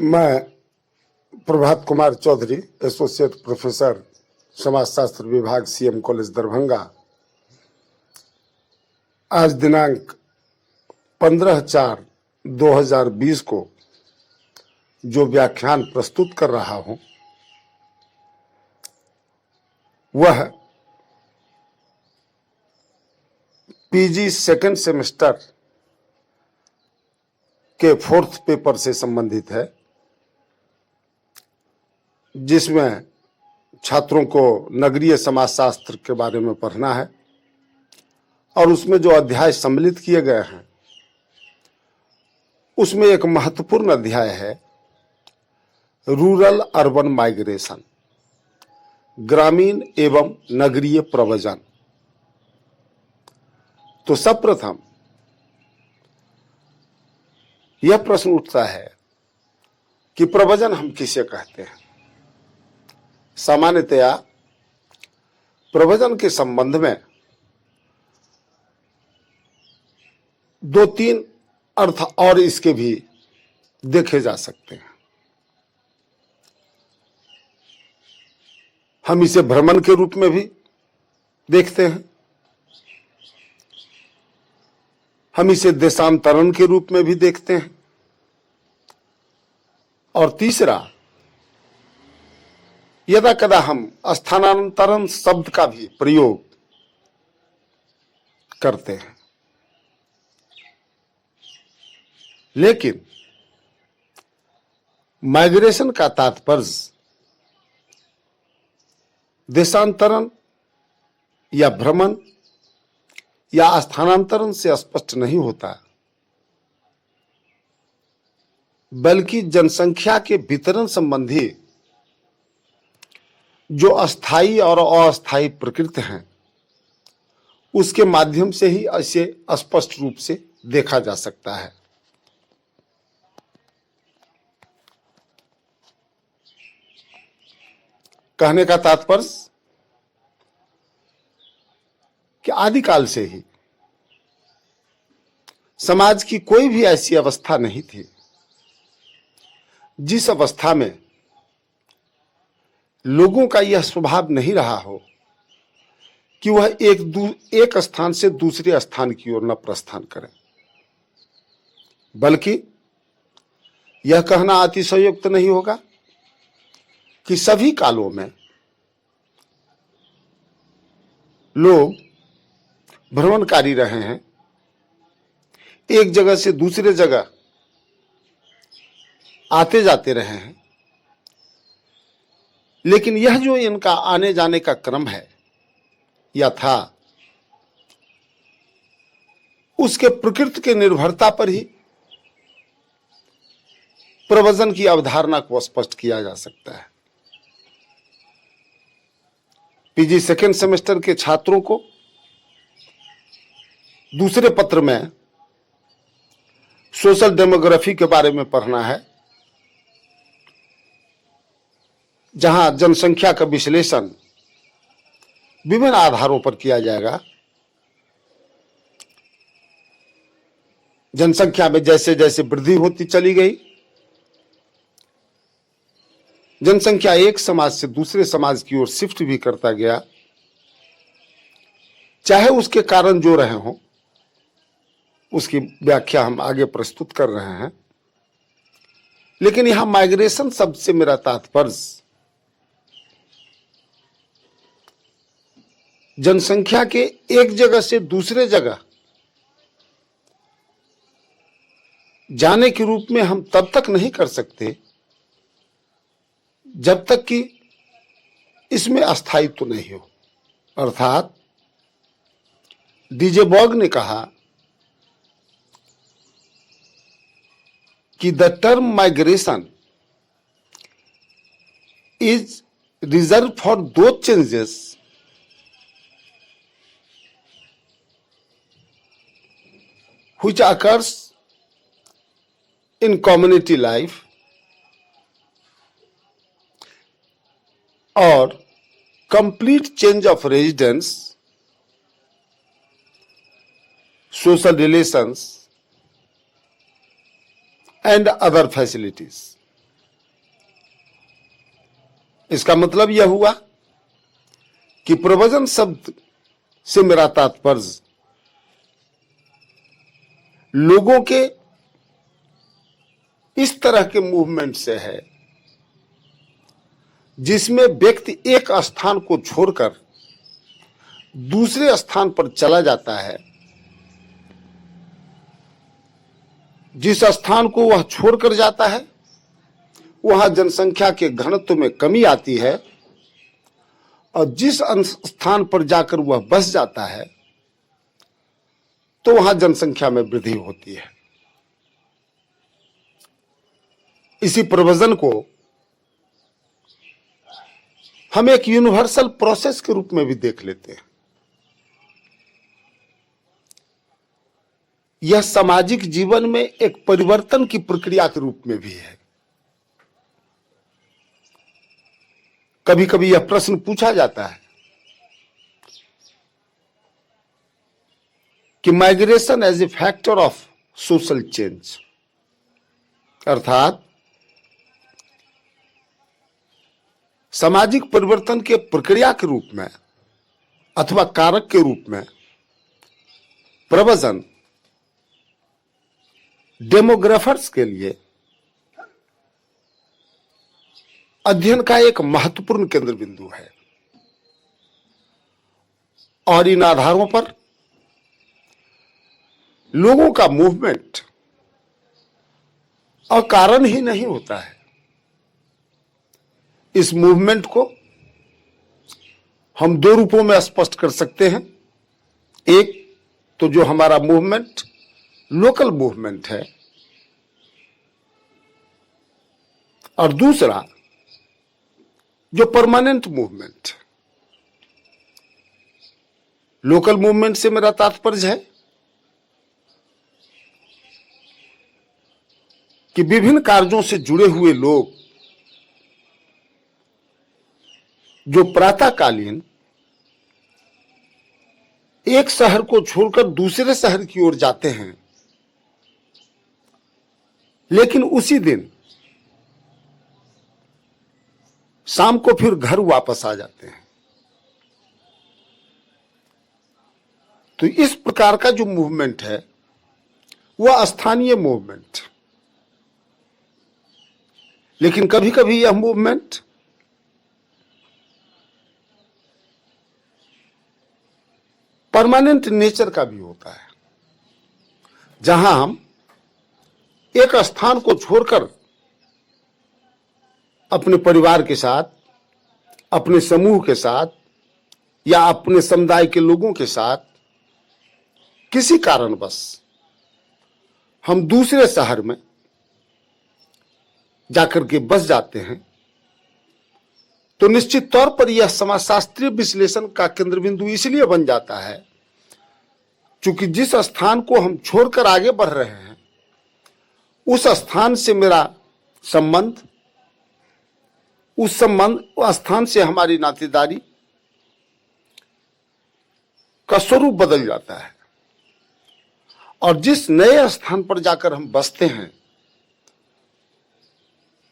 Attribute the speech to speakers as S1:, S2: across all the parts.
S1: मैं Prabhat Kumar Chaudhary, associate professor समाजशास्त्र विभाग, सीएम कॉलेज दरभंगा, आज दिनांक 15/4/2020 को जो व्याख्यान प्रस्तुत कर रहा हूं वह पीजी सेकंड सेमेस्टर के 4th पेपर से संबंधित है, जिसमें छात्रों को नगरीय समाजशास्त्र के बारे में पढ़ना है और उसमें जो अध्याय सम्मिलित किए गए हैं उसमें एक महत्वपूर्ण अध्याय है रूरल अर्बन माइग्रेशन, ग्रामीण एवं नगरीय प्रव्रजन। तो सर्वप्रथम यह प्रश्न उठता है कि प्रव्रजन हम किसे कहते हैं। सामान्यतया प्रव्रजन के संबंध में 2-3 अर्थ और इसके भी देखे जा सकते हैं। हम इसे भ्रमण के रूप में भी देखते हैं, हम इसे देशांतरण के रूप में भी देखते हैं, और तीसरा यदा कदा हम स्थानांतरण शब्द का भी प्रयोग करते हैं। लेकिन माइग्रेशन का तात्पर्य देशांतरण या भ्रमण या स्थानांतरण से स्पष्ट नहीं होता, बल्कि जनसंख्या के वितरण संबंधी जो अस्थायी और अस्थायी प्रकृति हैं उसके माध्यम से ही इसे स्पष्ट रूप से देखा जा सकता है। कहने का तात्पर्य कि आदिकाल से ही समाज की कोई भी ऐसी अवस्था नहीं थी जिस अवस्था में लोगों का यह स्वभाव नहीं रहा हो कि वह एक स्थान से दूसरे स्थान की ओर न प्रस्थान करें, बल्कि यह कहना अतिशयोक्त नहीं होगा कि सभी कालों में लोग भ्रमणकारी रहे हैं, एक जगह से दूसरे जगह आते जाते रहे हैं। लेकिन यह जो इनका आने जाने का क्रम है या था, उसके प्रकृति के निर्भरता पर ही प्रव्रजन की अवधारणा को स्पष्ट किया जा सकता है। पीजी सेकेंड सेमेस्टर के छात्रों को दूसरे पत्र में सोशल डेमोग्राफी के बारे में पढ़ना है, जहां जनसंख्या का विश्लेषण विभिन्न आधारों पर किया जाएगा। जनसंख्या में जैसे जैसे वृद्धि होती चली गई, जनसंख्या एक समाज से दूसरे समाज की ओर शिफ्ट भी करता गया, चाहे उसके कारण जो रहे हों, उसकी व्याख्या हम आगे प्रस्तुत कर रहे हैं। लेकिन यहां माइग्रेशन शब्द से मेरा तात्पर्य जनसंख्या के एक जगह से दूसरे जगह जाने के रूप में हम तब तक नहीं कर सकते जब तक कि इसमें अस्थायित्व नहीं हो। अर्थात डीजे बॉग ने कहा कि the term migration is reserve for those changes which occurs in community life or complete change of residence, social relations and other facilities. इसका मतलब यह हुआ कि प्रव्रजन शब्द से मेरा तात्पर्य लोगों के इस तरह के मूवमेंट से है जिसमें व्यक्ति एक स्थान को छोड़कर दूसरे स्थान पर चला जाता है। जिस स्थान को वह छोड़कर जाता है वहां जनसंख्या के घनत्व में कमी आती है और जिस स्थान पर जाकर वह बस जाता है तो वहां जनसंख्या में वृद्धि होती है। इसी प्रव्रजन को हम एक यूनिवर्सल प्रोसेस के रूप में भी देख लेते हैं। यह सामाजिक जीवन में एक परिवर्तन की प्रक्रिया के रूप में भी है। कभी कभी यह प्रश्न पूछा जाता है कि migration as a factor of social change, अर्थात सामाजिक परिवर्तन के प्रक्रिया के रूप में अथवा कारक के रूप में प्रव्रजन डेमोग्राफर्स के लिए अध्ययन का एक महत्वपूर्ण केंद्र बिंदु है और इन आधारों पर लोगों का मूवमेंट अकारण ही नहीं होता है। इस मूवमेंट को हम दो रूपों में स्पष्ट कर सकते हैं। एक तो जो हमारा मूवमेंट लोकल मूवमेंट है और दूसरा जो परमानेंट मूवमेंट। लोकल मूवमेंट से मेरा तात्पर्य है कि विभिन्न कार्यों से जुड़े हुए लोग जो प्रातःकालीन एक शहर को छोड़कर दूसरे शहर की ओर जाते हैं लेकिन उसी दिन शाम को फिर घर वापस आ जाते हैं। तो इस प्रकार का जो मूवमेंट है वह स्थानीय मूवमेंट, लेकिन कभी कभी यह मूवमेंट परमानेंट नेचर का भी होता है, जहां हम एक स्थान को छोड़कर अपने परिवार के साथ, अपने समूह के साथ या अपने समुदाय के लोगों के साथ किसी कारणवश हम दूसरे शहर में जाकर के बस जाते हैं, तो निश्चित तौर पर यह समाजशास्त्रीय विश्लेषण का केंद्र बिंदु इसलिए बन जाता है क्योंकि जिस स्थान को हम छोड़कर आगे बढ़ रहे हैं उस स्थान से मेरा संबंध, उस स्थान से हमारी नातेदारी का स्वरूप बदल जाता है और जिस नए स्थान पर जाकर हम बसते हैं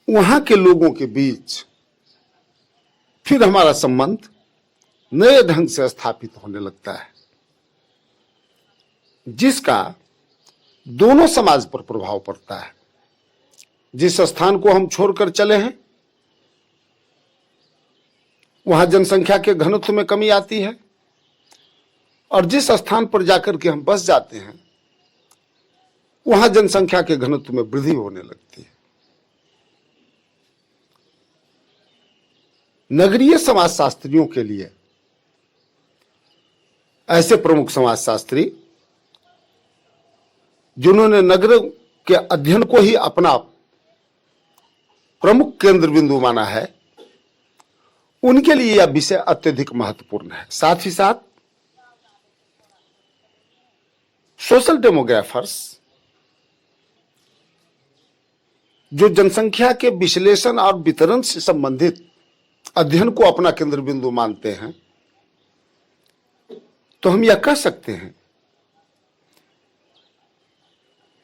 S1: वहां के लोगों के बीच फिर हमारा संबंध नए ढंग से स्थापित होने लगता है, जिसका दोनों समाज पर प्रभाव पड़ता है। जिस स्थान को हम छोड़कर चले हैं वहां जनसंख्या के घनत्व में कमी आती है और जिस स्थान पर जाकर के हम बस जाते हैं वहां जनसंख्या के घनत्व में वृद्धि होने लगती है। नगरीय समाजशास्त्रियों के लिए ऐसे प्रमुख समाजशास्त्री जिन्होंने नगर के अध्ययन को ही अपना प्रमुख केंद्र बिंदु माना है, उनके लिए यह विषय अत्यधिक महत्वपूर्ण है। साथ ही साथ सोशल डेमोग्राफर्स जो जनसंख्या के विश्लेषण और वितरण से संबंधित अध्ययन को अपना केंद्र बिंदु मानते हैं, तो हम यह कह सकते हैं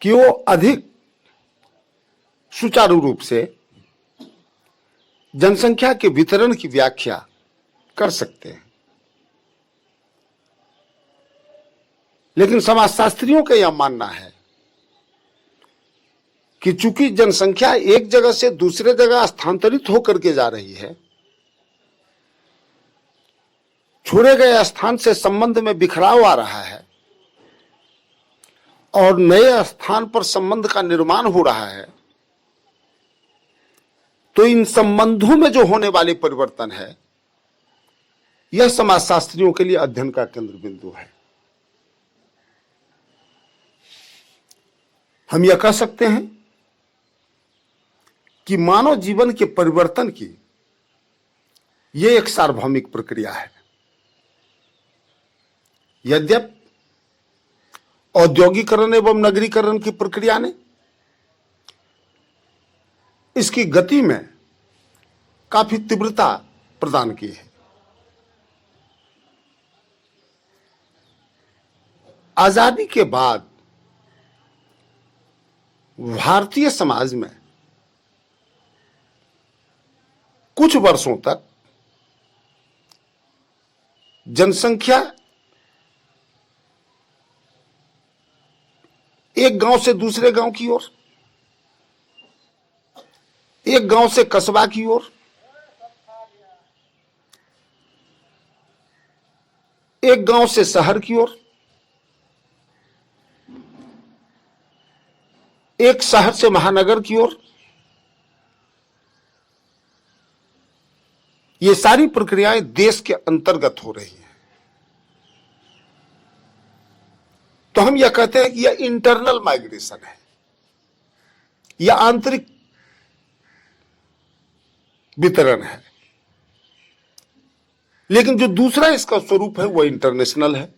S1: कि वो अधिक सुचारू रूप से जनसंख्या के वितरण की व्याख्या कर सकते हैं, लेकिन समाजशास्त्रियों का यह मानना है कि चूंकि जनसंख्या एक जगह से दूसरे जगह स्थानांतरित होकर के जा रही है, छोड़े गए स्थान से संबंध में बिखराव आ रहा है और नए स्थान पर संबंध का निर्माण हो रहा है, तो इन संबंधों में जो होने वाले परिवर्तन है, यह समाजशास्त्रियों के लिए अध्ययन का केंद्र बिंदु है। हम यह कह सकते हैं कि मानव जीवन के परिवर्तन की यह एक सार्वभौमिक प्रक्रिया है। यद्यपि औद्योगिकरण एवं नगरीकरण की प्रक्रिया ने इसकी गति में काफी तीव्रता प्रदान की है। आजादी के बाद भारतीय समाज में कुछ वर्षों तक जनसंख्या एक गांव से दूसरे गांव की ओर, एक गांव से कस्बा की ओर, एक गांव से शहर की ओर, एक शहर से महानगर की ओर, ये सारी प्रक्रियाएं देश के अंतर्गत हो रही हैं। तो हम यह कहते हैं कि यह इंटरनल माइग्रेशन है, यह आंतरिक वितरण है। लेकिन जो दूसरा इसका स्वरूप है वह इंटरनेशनल है।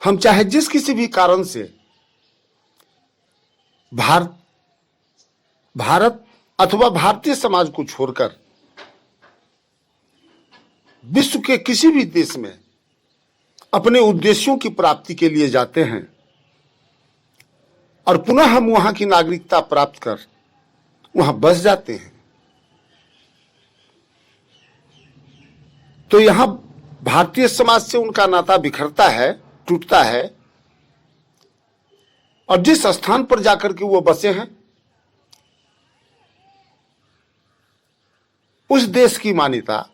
S1: हम चाहे जिस किसी भी कारण से भारत अथवा भारतीय समाज को छोड़कर विश्व के किसी भी देश में अपने उद्देश्यों की प्राप्ति के लिए जाते हैं और पुनः हम वहां की नागरिकता प्राप्त कर वहां बस जाते हैं, तो यहां भारतीय समाज से उनका नाता बिखरता है, टूटता है, और जिस स्थान पर जाकर के वो बसे हैं उस देश की मान्यता,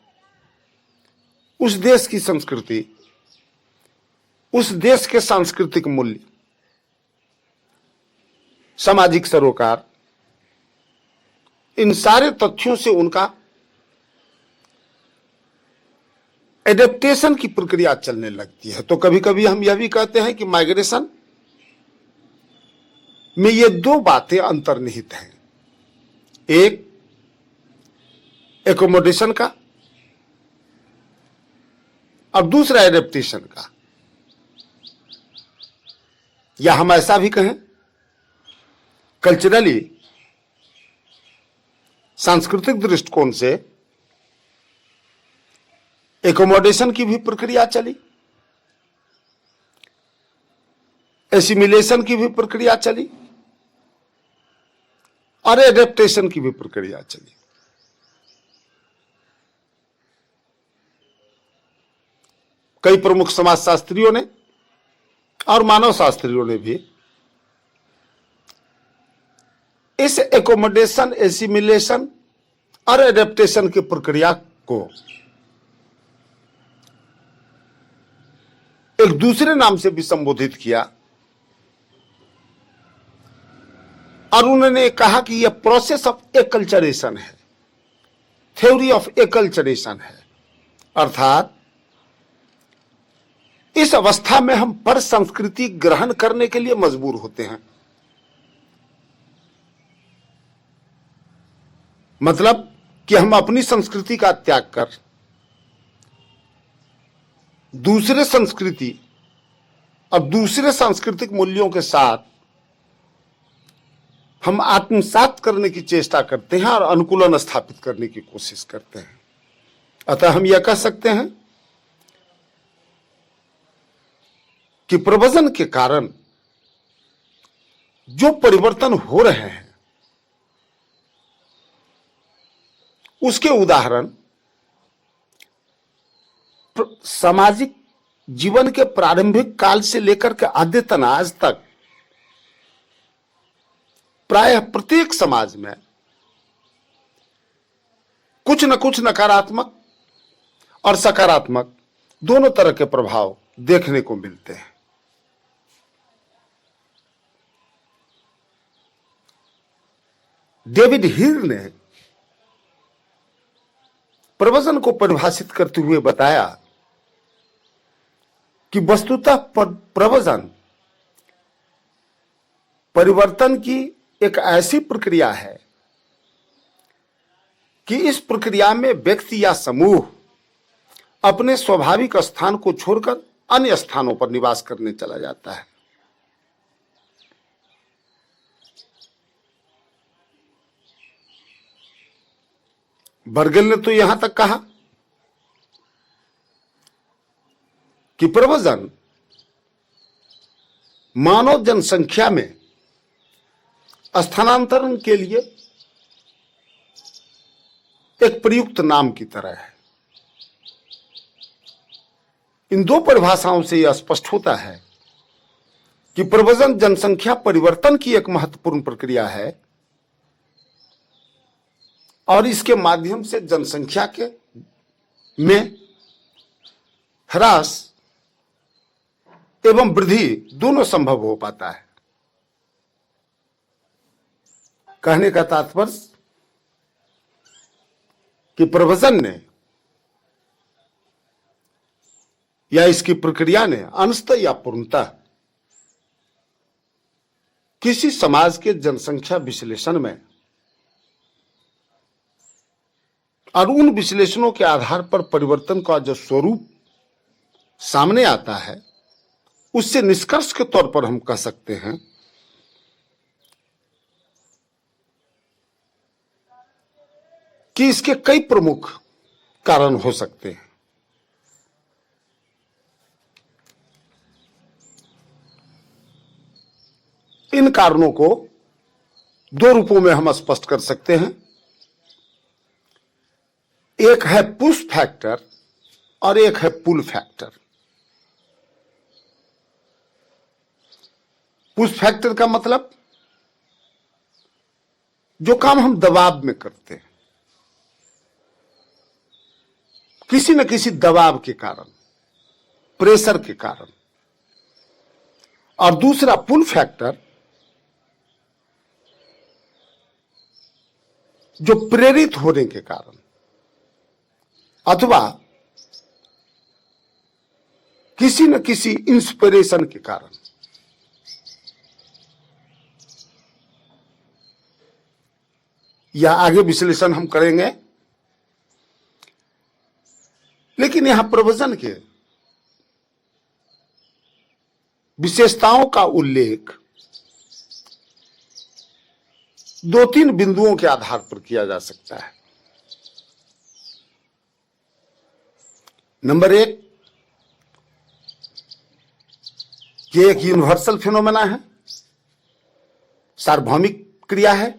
S1: उस देश की संस्कृति, उस देश के सांस्कृतिक मूल्य, सामाजिक सरोकार, इन सारे तथ्यों से उनका एडेप्टेशन की प्रक्रिया चलने लगती है। तो कभी कभी हम यह भी कहते हैं कि माइग्रेशन में ये दो बातें अंतर्निहित हैं, एक एकोमोडेशन का और दूसरा एडेप्टेशन का, या हम ऐसा भी कहें कल्चरली, सांस्कृतिक दृष्टिकोण से एकोमोडेशन की भी प्रक्रिया चली, एसिमिलेशन की भी प्रक्रिया चली और एडेप्टेशन की भी प्रक्रिया चली। कई प्रमुख समाजशास्त्रियों ने और मानव शास्त्रियों ने भी इस एकोमोडेशन, एसिमिलेशन और एडेप्टेशन की प्रक्रिया को एक दूसरे नाम से भी संबोधित किया और उन्होंने कहा कि यह प्रोसेस ऑफ एकल्चरेशन है, थ्योरी ऑफ एकल्चरेशन है। अर्थात इस अवस्था में हम पर संस्कृति ग्रहण करने के लिए मजबूर होते हैं। मतलब कि हम अपनी संस्कृति का त्याग कर दूसरे संस्कृति और दूसरे सांस्कृतिक मूल्यों के साथ हम आत्मसात करने की चेष्टा करते हैं और अनुकूलन स्थापित करने की कोशिश करते हैं। अतः हम यह कह सकते हैं कि प्रव्रजन के कारण जो परिवर्तन हो रहे हैं उसके उदाहरण सामाजिक जीवन के प्रारंभिक काल से लेकर के अद्यतन आज तक प्रायः प्रत्येक समाज में कुछ न कुछ नकारात्मक और सकारात्मक दोनों तरह के प्रभाव देखने को मिलते हैं। डेविड हीर ने प्रवचन को परिभाषित करते हुए बताया कि वस्तुतः प्रवचन परिवर्तन की एक ऐसी प्रक्रिया है कि इस प्रक्रिया में व्यक्ति या समूह अपने स्वाभाविक स्थान को छोड़कर अन्य स्थानों पर निवास करने चला जाता है। बर्गेल ने तो यहां तक कहा कि प्रवचन मानव जनसंख्या में स्थानांतरण के लिए एक प्रयुक्त नाम की तरह है। इन दो परिभाषाओं से यह स्पष्ट होता है कि प्रवचन जनसंख्या परिवर्तन की एक महत्वपूर्ण प्रक्रिया है और इसके माध्यम से जनसंख्या के में ह्रास एवं वृद्धि दोनों संभव हो पाता है। कहने का तात्पर्य कि प्रवचन ने या इसकी प्रक्रिया ने अंशतः या पूर्णतः किसी समाज के जनसंख्या विश्लेषण में और उन विश्लेषणों के आधार पर परिवर्तन का जो स्वरूप सामने आता है उससे निष्कर्ष के तौर पर हम कह सकते हैं कि इसके कई प्रमुख कारण हो सकते हैं। इन कारणों को दो रूपों में हम स्पष्ट कर सकते हैं। एक है पुश फैक्टर और एक है पुल फैक्टर। पुश फैक्टर का मतलब जो काम हम दबाव में करते हैं, किसी न किसी दबाव के कारण, प्रेशर के कारण, और दूसरा पुल फैक्टर जो प्रेरित होने के कारण अथवा किसी न किसी इंस्पिरेशन के कारण। यह आगे विश्लेषण हम करेंगे, लेकिन यहां प्रवचन के विशेषताओं का उल्लेख दो तीन बिंदुओं के आधार पर किया जा सकता है। नंबर एक, ये एक यूनिवर्सल फिनोमेना है, सार्वभौमिक क्रिया है,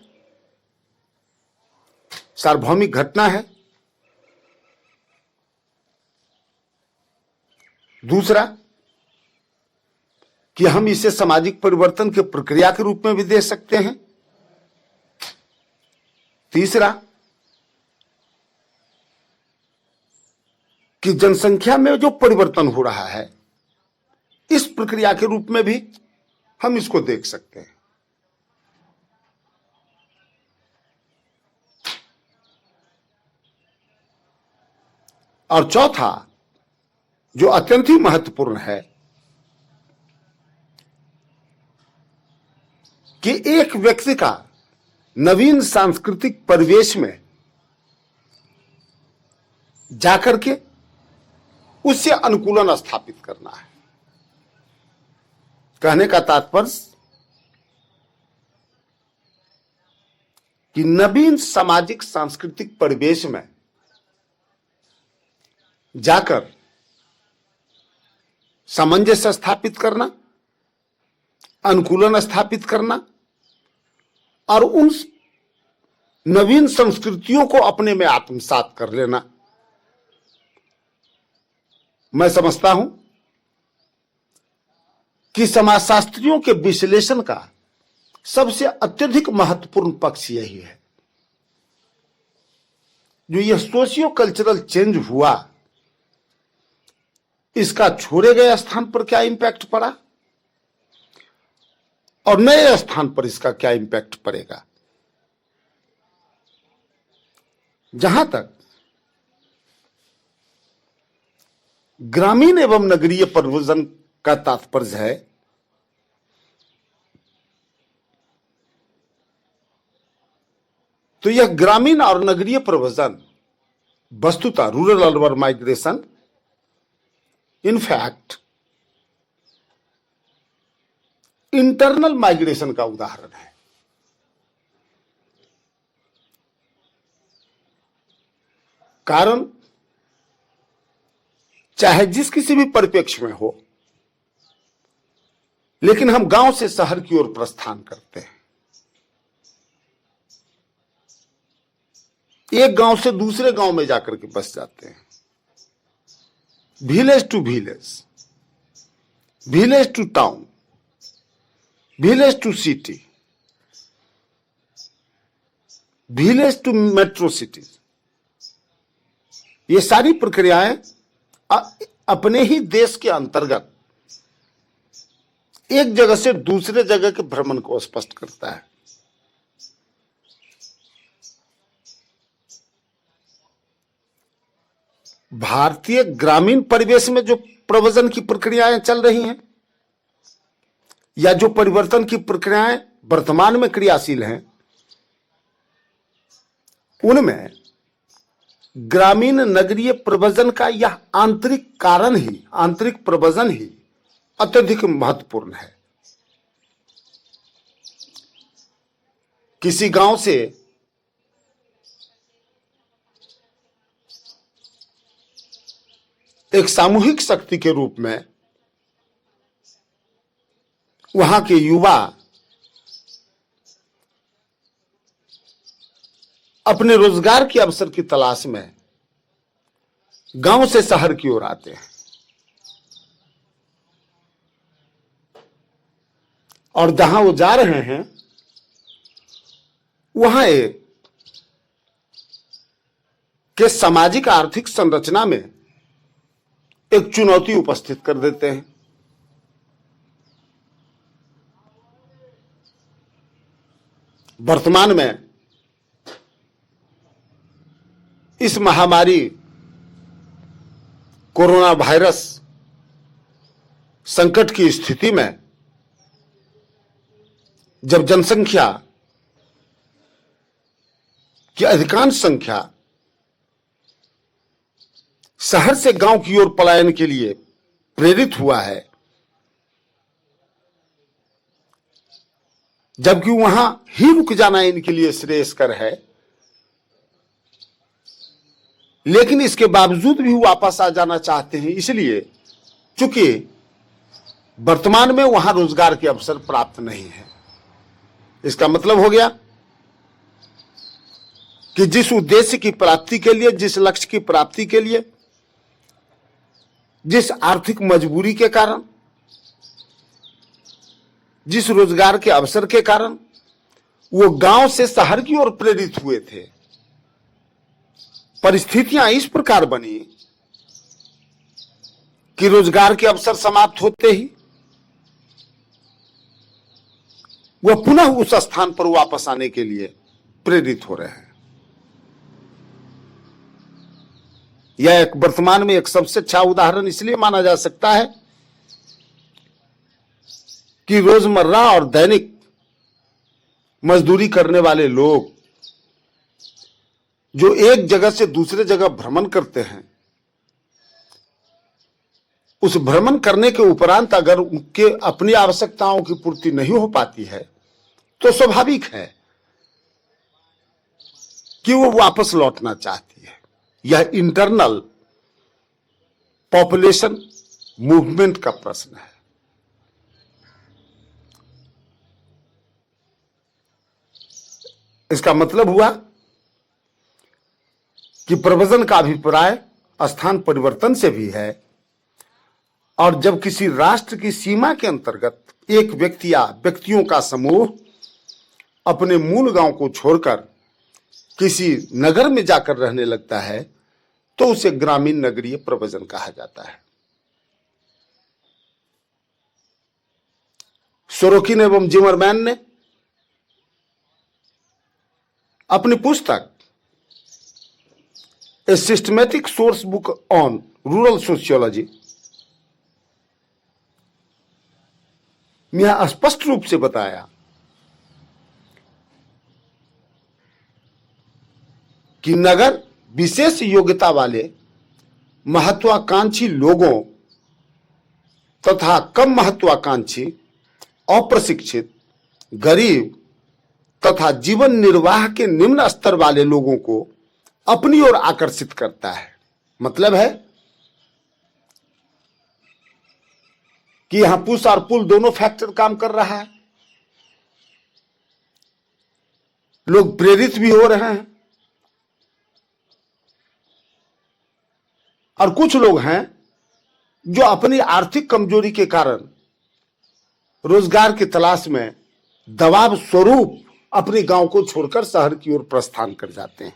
S1: सार्वभौमिक घटना है। दूसरा कि हम इसे सामाजिक परिवर्तन के प्रक्रिया के रूप में भी देख सकते हैं। तीसरा कि जनसंख्या में जो परिवर्तन हो रहा है इस प्रक्रिया के रूप में भी हम इसको देख सकते हैं। और चौथा जो अत्यंत ही महत्वपूर्ण है कि एक व्यक्ति का नवीन सांस्कृतिक परिवेश में जाकर के उससे अनुकूलन स्थापित करना है। कहने का तात्पर्य कि नवीन सामाजिक सांस्कृतिक परिवेश में जाकर सामंजस्य स्थापित करना, अनुकूलन स्थापित करना और उन नवीन संस्कृतियों को अपने में आत्मसात कर लेना। मैं समझता हूं कि समाजशास्त्रियों के विश्लेषण का सबसे अत्यधिक महत्वपूर्ण पक्ष यही है, जो यह सोशियो कल्चरल चेंज हुआ, इसका छोड़े गए स्थान पर क्या इंपैक्ट पड़ा और नए स्थान पर इसका क्या इंपैक्ट पड़ेगा। जहां तक ग्रामीण एवं नगरीय परिवर्तन का तात्पर्य है, तो यह ग्रामीण और नगरीय परिवर्तन वस्तुतः rural urban migration in fact internal migration का उदाहरण है। कारण चाहे जिस किसी भी परिप्रेक्ष्य में हो, लेकिन हम गांव से शहर की ओर प्रस्थान करते हैं, एक गांव से दूसरे गांव में जाकर के बस जाते हैं, village to village, village to town, village to city, village to metro city. ये सारी प्रक्रियाएं अपने ही देश के अंतर्गत एक जगह से दूसरे जगह के भ्रमण को स्पष्ट करता है। भारतीय ग्रामीण परिवेश में जो प्रव्रजन की प्रक्रियाएं चल रही हैं या जो परिवर्तन की प्रक्रियाएं वर्तमान में क्रियाशील हैं, उनमें ग्रामीण नगरीय प्रव्रजन का यह आंतरिक कारण ही, आंतरिक प्रव्रजन ही अत्यधिक महत्वपूर्ण है। किसी गांव से एक सामूहिक शक्ति के रूप में वहां के युवा अपने रोजगार के अवसर की तलाश में गांव से शहर की ओर आते हैं और जहां वो जा रहे हैं वहां एक के सामाजिक आर्थिक संरचना में एक चुनौती उपस्थित कर देते हैं। वर्तमान में इस महामारी कोरोना वायरस संकट की स्थिति में जब जनसंख्या की अधिकांश संख्या शहर से गांव की ओर पलायन के लिए प्रेरित हुआ है, जबकि वहां ही रुक जाना इनके लिए श्रेयस्कर है, लेकिन इसके बावजूद भी वापस आ जाना चाहते हैं, इसलिए चूंकि वर्तमान में वहां रोजगार के अवसर प्राप्त नहीं है। इसका मतलब हो गया कि जिस उद्देश्य की प्राप्ति के लिए, जिस लक्ष्य की प्राप्ति के लिए, जिस आर्थिक मजबूरी के कारण, जिस रोजगार के अवसर के कारण वो गांव से शहर की ओर प्रेरित हुए थे, परिस्थितियां इस प्रकार बनी कि रोजगार के अवसर समाप्त होते ही वह पुनः उस स्थान पर वापस आने के लिए प्रेरित हो रहे हैं। यह एक वर्तमान में एक सबसे अच्छा उदाहरण इसलिए माना जा सकता है कि रोजमर्रा और दैनिक मजदूरी करने वाले लोग जो एक जगह से दूसरे जगह भ्रमण करते हैं, उस भ्रमण करने के उपरांत अगर उनके अपनी आवश्यकताओं की पूर्ति नहीं हो पाती है तो स्वाभाविक है कि वो वापस लौटना चाहती है। यह इंटरनल पॉपुलेशन मूवमेंट का प्रश्न है। इसका मतलब हुआ कि प्रव्रजन का अभिप्राय स्थान परिवर्तन से भी है, और जब किसी राष्ट्र की सीमा के अंतर्गत एक व्यक्ति या व्यक्तियों का समूह अपने मूल गांव को छोड़कर किसी नगर में जाकर रहने लगता है तो उसे ग्रामीण नगरीय प्रव्रजन कहा जाता है। सोरोकिन एवं जिमरमैन ने अपनी पुस्तक a systematic source book on rural sociology में यह स्पष्ट रूप से बताया कि नगर विशेष योग्यता वाले महत्वाकांक्षी लोगों तथा कम महत्वाकांक्षी, अप्रशिक्षित, गरीब तथा जीवन निर्वाह के निम्न स्तर वाले लोगों को अपनी ओर आकर्षित करता है। मतलब है कि यहां पुश और पुल दोनों फैक्टर काम कर रहा है। लोग प्रेरित भी हो रहे हैं और कुछ लोग हैं जो अपनी आर्थिक कमजोरी के कारण रोजगार की तलाश में दबाव स्वरूप अपने गांव को छोड़कर शहर की ओर प्रस्थान कर जाते हैं।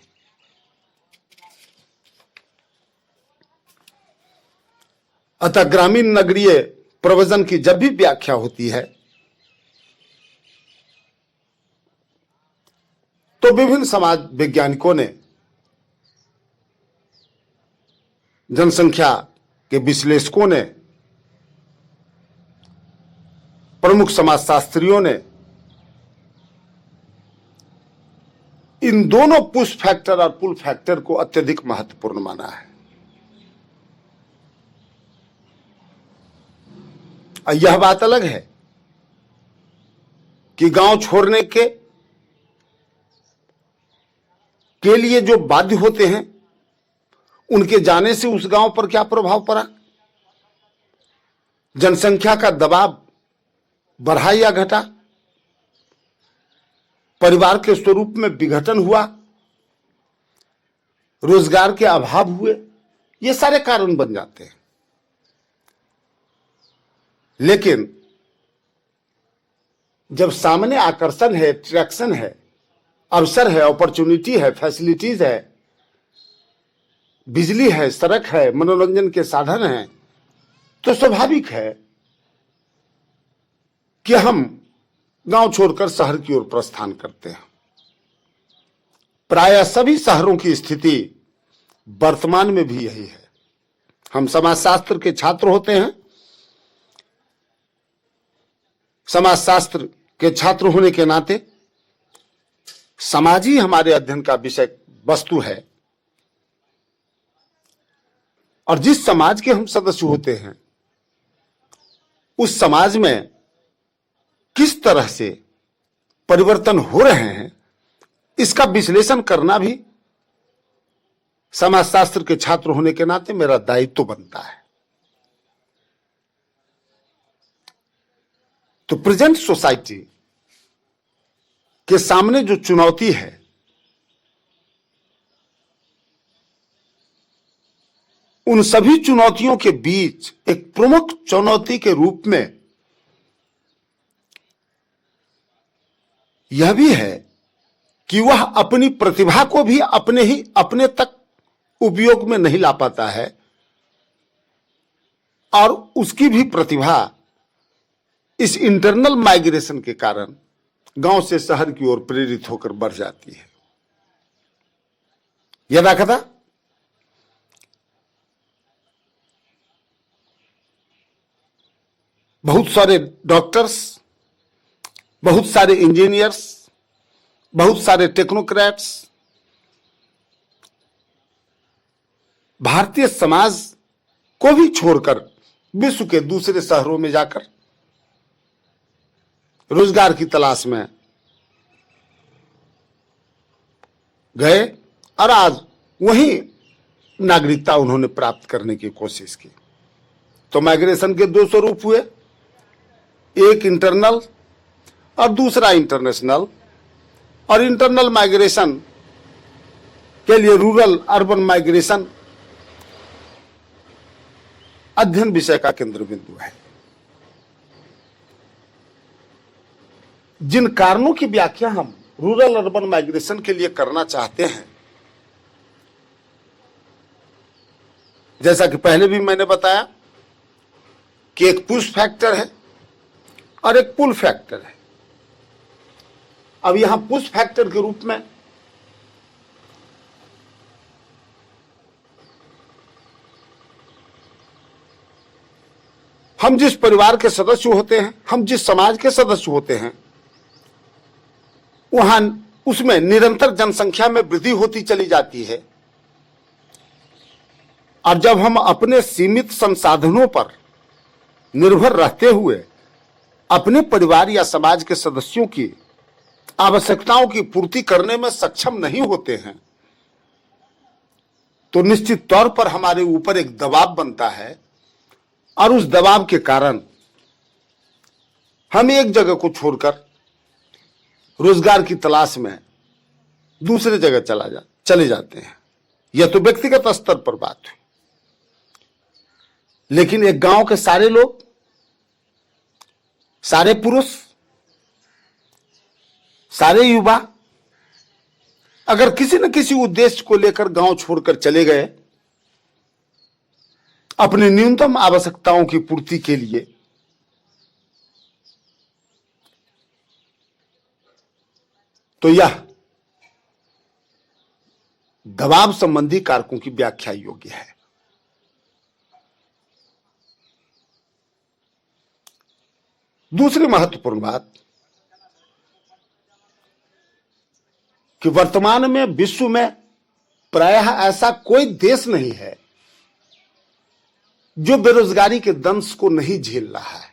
S1: अतः ग्रामीण नगरीय प्रव्रजन की जब भी व्याख्या होती है तो विभिन्न समाज वैज्ञानिकों ने, जनसंख्या के विश्लेषकों ने, प्रमुख समाजशास्त्रियों ने इन दोनों पुश फैक्टर और पुल फैक्टर को अत्यधिक महत्वपूर्ण माना है। यह बात अलग है कि गांव छोड़ने के लिए जो बाध्य होते हैं उनके जाने से उस गांव पर क्या प्रभाव पड़ा, जनसंख्या का दबाव बढ़ा या घटा, परिवार के स्वरूप में विघटन हुआ, रोजगार के अभाव हुए, ये सारे कारण बन जाते हैं। लेकिन जब सामने आकर्षण है, अट्रैक्शन है, अवसर है, अपॉर्चुनिटी है, फैसिलिटीज है, बिजली है, सड़क है, मनोरंजन के साधन हैं, तो स्वाभाविक है कि हम गांव छोड़कर शहर की ओर प्रस्थान करते हैं। प्रायः सभी शहरों की स्थिति वर्तमान में भी यही है। हम समाजशास्त्र के छात्र होते हैं, समाजशास्त्र के छात्र होने के नाते समाज ही हमारे अध्ययन का विषय वस्तु है, और जिस समाज के हम सदस्य होते हैं उस समाज में किस तरह से परिवर्तन हो रहे हैं इसका विश्लेषण करना भी समाजशास्त्र के छात्र होने के नाते मेरा दायित्व बनता है। तो प्रेजेंट सोसाइटी के सामने जो चुनौती है उन सभी चुनौतियों के बीच एक प्रमुख चुनौती के रूप में यह भी है कि वह अपनी प्रतिभा को भी अपने तक उपयोग में नहीं ला पाता है, और उसकी भी प्रतिभा इस इंटरनल माइग्रेशन के कारण गांव से शहर की ओर प्रेरित होकर बढ़ जाती है। यह कथा बहुत सारे डॉक्टर्स, बहुत सारे इंजीनियर्स, बहुत सारे टेक्नोक्रेट्स भारतीय समाज को भी छोड़कर विश्व के दूसरे शहरों में जाकर रोजगार की तलाश में गए और आज वहीं नागरिकता उन्होंने प्राप्त करने की कोशिश की। तो माइग्रेशन के दो स्वरूप हुए, एक इंटरनल और दूसरा इंटरनेशनल। और इंटरनल माइग्रेशन के लिए रूरल अर्बन माइग्रेशन अध्ययन विषय का केंद्र बिंदु है। जिन कारणों की व्याख्या हम रूरल अर्बन माइग्रेशन के लिए करना चाहते हैं, जैसा कि पहले भी मैंने बताया कि एक पुश फैक्टर है और एक पुल फैक्टर है। अब यहां पुश फैक्टर के रूप में हम जिस परिवार के सदस्य होते हैं, हम जिस समाज के सदस्य होते हैं, वहां उसमें निरंतर जनसंख्या में वृद्धि होती चली जाती है। और जब हम अपने सीमित संसाधनों पर निर्भर रहते हुए अपने परिवार या समाज के सदस्यों की आवश्यकताओं की पूर्ति करने में सक्षम नहीं होते हैं, तो निश्चित तौर पर हमारे ऊपर एक दबाव बनता है और उस दबाव के कारण हम एक जगह को छोड़कर रोजगार की तलाश में दूसरे जगह चले जाते हैं। यह तो व्यक्तिगत स्तर पर बात हुई, लेकिन एक गांव के सारे लोग, सारे पुरुष, सारे युवा अगर किसी न किसी उद्देश्य को लेकर गांव छोड़कर चले गए अपनी न्यूनतम आवश्यकताओं की पूर्ति के लिए, तो यह दबाव संबंधी कारकों की व्याख्या योग्य है। दूसरी महत्वपूर्ण बात कि वर्तमान में विश्व में प्रायः ऐसा कोई देश नहीं है जो बेरोजगारी के दंश को नहीं झेल रहा है।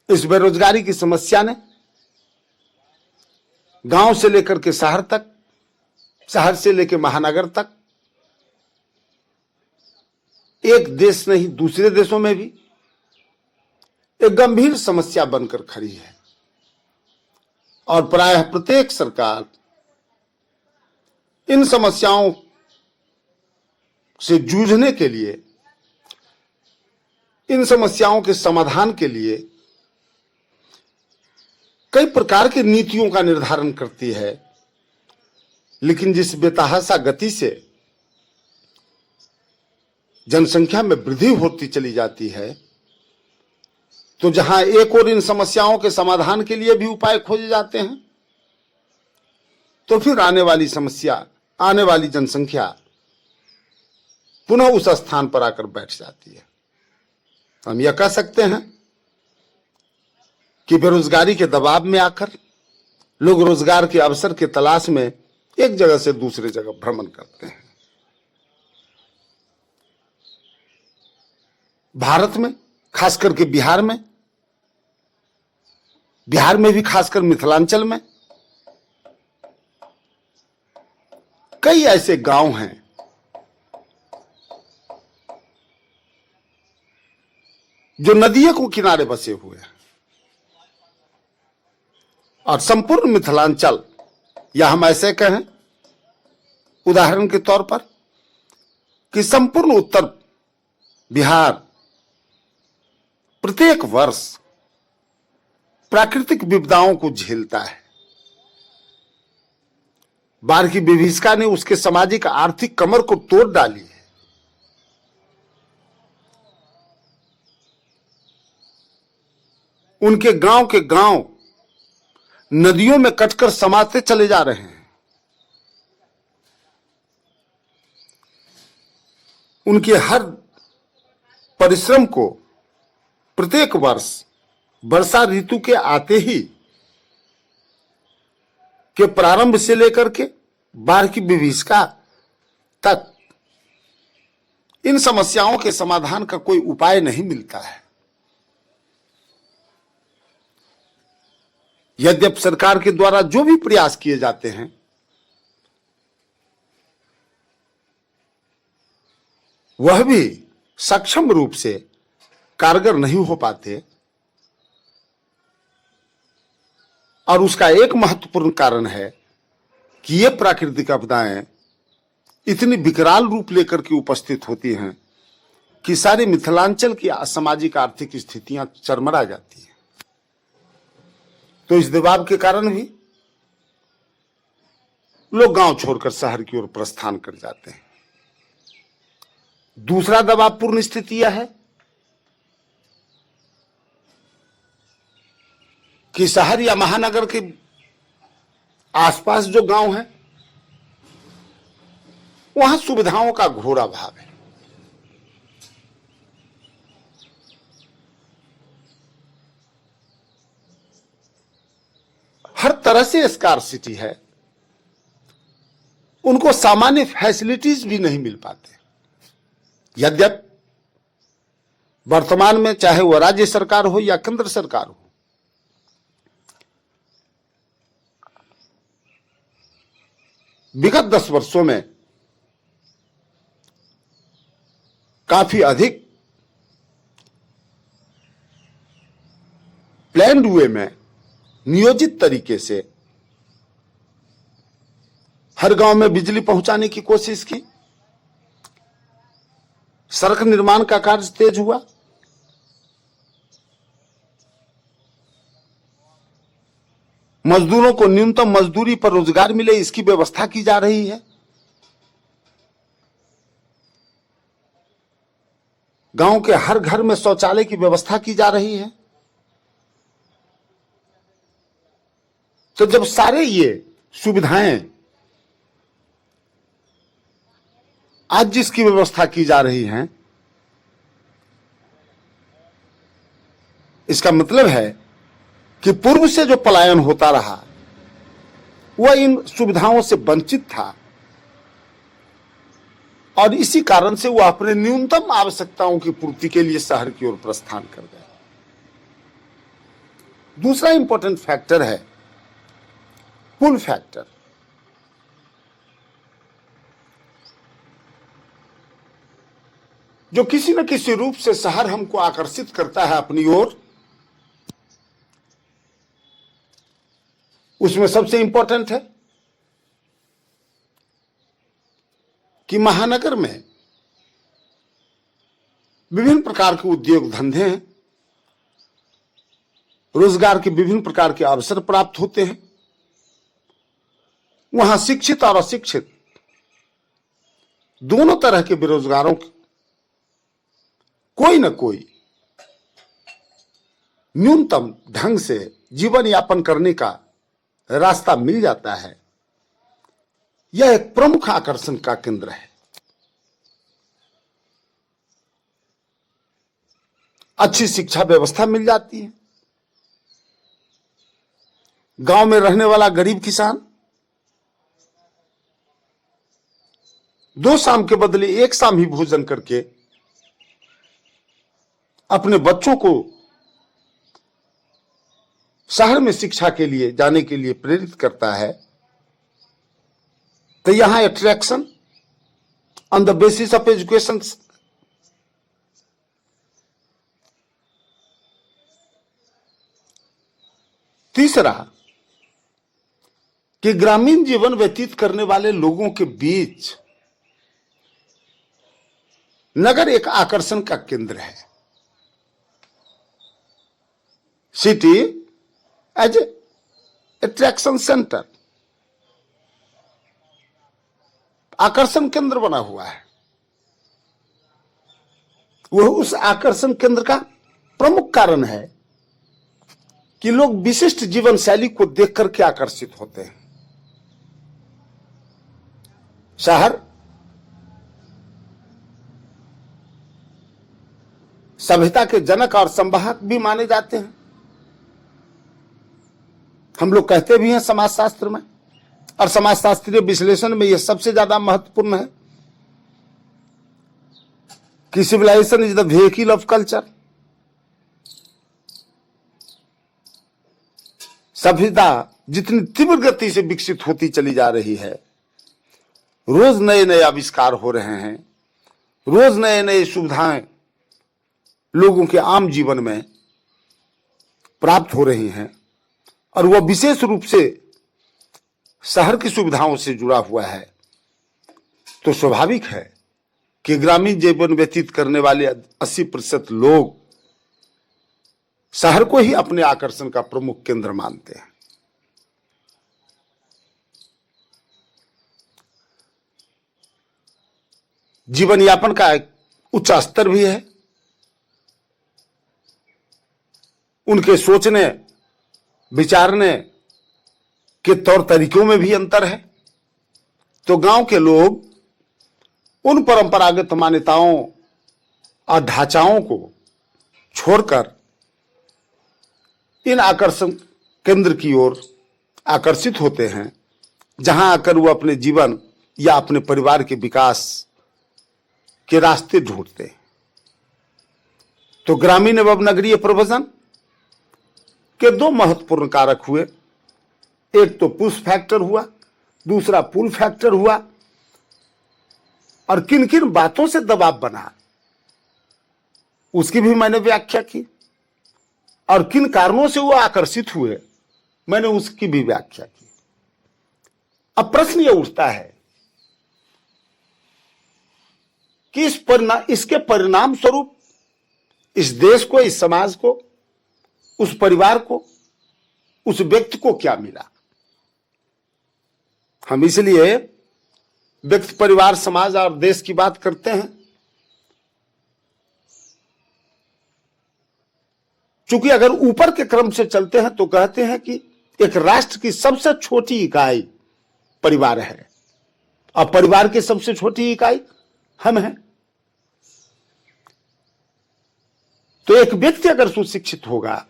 S1: इस बेरोजगारी की समस्या ने गांव से लेकर के शहर तक, शहर से लेकर महानगर तक, एक देश नहीं दूसरे देशों में भी एक गंभीर समस्या बनकर खड़ी है। और प्रायः प्रत्येक सरकार इन समस्याओं से जूझने के लिए, इन समस्याओं के समाधान के लिए कई प्रकार की नीतियों का निर्धारण करती है, लेकिन जिस बेतहाशा गति से जनसंख्या में वृद्धि होती चली जाती है, तो जहां एक और इन समस्याओं के समाधान के लिए भी उपाय खोजे जाते हैं, तो फिर आने वाली जनसंख्या पुनः उस स्थान पर आकर बैठ जाती है। हम यह कह सकते हैं कि बेरोजगारी के दबाव में आकर लोग रोजगार के अवसर की तलाश में एक जगह से दूसरे जगह भ्रमण करते हैं। भारत में, खास करके बिहार में भी खासकर मिथिलांचल में कई ऐसे गांव हैं जो नदियों को किनारे बसे हुए हैं। और संपूर्ण मिथिलांचल, या हम ऐसे कहें उदाहरण के तौर पर कि संपूर्ण उत्तर बिहार प्रत्येक वर्ष प्राकृतिक विपदाओं को झेलता है। बाढ़ की विभीषिका ने उसके सामाजिक आर्थिक कमर को तोड़ डाली है। उनके गांव के गांव नदियों में कटकर समाते चले जा रहे हैं। उनके हर परिश्रम को प्रत्येक वर्ष वर्षा ऋतु के आते ही के प्रारंभ से लेकर के बाढ़ की विभीषिका तक इन समस्याओं के समाधान का कोई उपाय नहीं मिलता है। यद्यपि सरकार के द्वारा जो भी प्रयास किए जाते हैं वह भी सक्षम रूप से कारगर नहीं हो पाते। और उसका एक महत्वपूर्ण कारण है कि ये प्राकृतिक आपदाएं इतनी विकराल रूप लेकर के उपस्थित होती हैं कि सारे मिथिलांचल की सामाजिक आर्थिक स्थितियां चरमरा जाती हैं। तो इस दबाव के कारण भी लोग गांव छोड़कर शहर की ओर प्रस्थान कर जाते हैं। दूसरा दबावपूर्ण स्थिति यह है कि शहर या महानगर के आसपास जो गांव है वहां सुविधाओं का घोर अभाव है। हर तरह से स्कार्सिटी है, उनको सामान्य फैसिलिटीज भी नहीं मिल पाते। यद्यप वर्तमान में चाहे वह राज्य सरकार हो या केंद्र सरकार हो, विगत 10 वर्षों में काफी अधिक प्लान्ड वे में नियोजित तरीके से हर गांव में बिजली पहुंचाने की कोशिश की। सड़क निर्माण का कार्य तेज हुआ। मजदूरों को न्यूनतम मजदूरी पर रोजगार मिले, इसकी व्यवस्था की जा रही है। गांव के हर घर में शौचालय की व्यवस्था की जा रही है। तो जब सारे ये सुविधाएं आज जिसकी व्यवस्था की जा रही हैं, इसका मतलब है कि पूर्व से जो पलायन होता रहा वह इन सुविधाओं से वंचित था और इसी कारण से वह अपने न्यूनतम आवश्यकताओं की पूर्ति के लिए शहर की ओर प्रस्थान कर गए। दूसरा इंपॉर्टेंट फैक्टर है पुल फैक्टर। जो किसी न किसी रूप से शहर हमको आकर्षित करता है अपनी ओर, उसमें सबसे इंपॉर्टेंट है कि महानगर में विभिन्न प्रकार के उद्योग धंधे हैं, रोजगार के विभिन्न प्रकार के अवसर प्राप्त होते हैं। वहां शिक्षित और अशिक्षित दोनों तरह के बेरोजगारों की कोई न कोई न्यूनतम ढंग से जीवन यापन करने का रास्ता मिल जाता है। यह एक प्रमुख आकर्षण का केंद्र है। अच्छी शिक्षा व्यवस्था मिल जाती है। गांव में रहने वाला गरीब किसान 2 शाम के बदले 1 शाम ही भोजन करके अपने बच्चों को शहर में शिक्षा के लिए जाने के लिए प्रेरित करता है। तो यहां attraction on the basis of education. तीसरा कि ग्रामीण जीवन व्यतीत करने वाले लोगों के बीच नगर एक आकर्षण का केंद्र है। City as a attraction centre, आकर्षण केंद्र बना हुआ है। वह उस आकर्षण केंद्र का प्रमुख कारण है कि लोग विशिष्ट जीवन शैली को देख करके आकर्षित होते हैं। शहर सभ्यता के जनक और संवाहक भी माने जाते हैं। हम लोग कहते भी हैं समाजशास्त्र में और समाजशास्त्रीय विश्लेषण में यह सबसे ज्यादा महत्वपूर्ण है कि civilisation is the vehicle of culture. सभ्यता जितनी तीव्र गति से विकसित होती चली जा रही है, रोज नए नए आविष्कार हो रहे हैं, रोज नए नए सुविधाएं लोगों के आम जीवन में प्राप्त हो रही हैं और वह विशेष रूप से शहर की सुविधाओं से जुड़ा हुआ है, तो स्वाभाविक है कि ग्रामीण जीवन व्यतीत करने वाले 80% लोग शहर को ही अपने आकर्षण का प्रमुख केंद्र मानते हैं। जीवन यापन का एक उच्च स्तर भी है, उनके सोचने विचारने के तौर तरीकों में भी अंतर है। तो गांव के लोग उन परंपरागत मान्यताओं और ढांचाओं को छोड़कर इन आकर्षण केंद्र की ओर आकर्षित होते हैं, जहां आकर वो अपने जीवन या अपने परिवार के विकास के रास्ते ढूंढते हैं। तो ग्रामीण एवं नगरीय प्रबंधन के दो महत्वपूर्ण कारक हुए, एक तो पुश फैक्टर हुआ, दूसरा पुल फैक्टर हुआ। और किन किन बातों से दबाव बना उसकी भी मैंने व्याख्या की, और किन कारणों से वो आकर्षित हुए मैंने उसकी भी व्याख्या की। अब प्रश्न ये उठता है कि इसके परिणाम स्वरूप इस देश को, इस समाज को, उस परिवार को, उस व्यक्ति को क्या मिला। हम इसलिए व्यक्ति, परिवार, समाज और देश की बात करते हैं चूंकि अगर ऊपर के क्रम से चलते हैं तो कहते हैं कि एक राष्ट्र की सबसे छोटी इकाई परिवार है, और परिवार की सबसे छोटी इकाई हम हैं। तो एक व्यक्ति अगर सुशिक्षित होगा,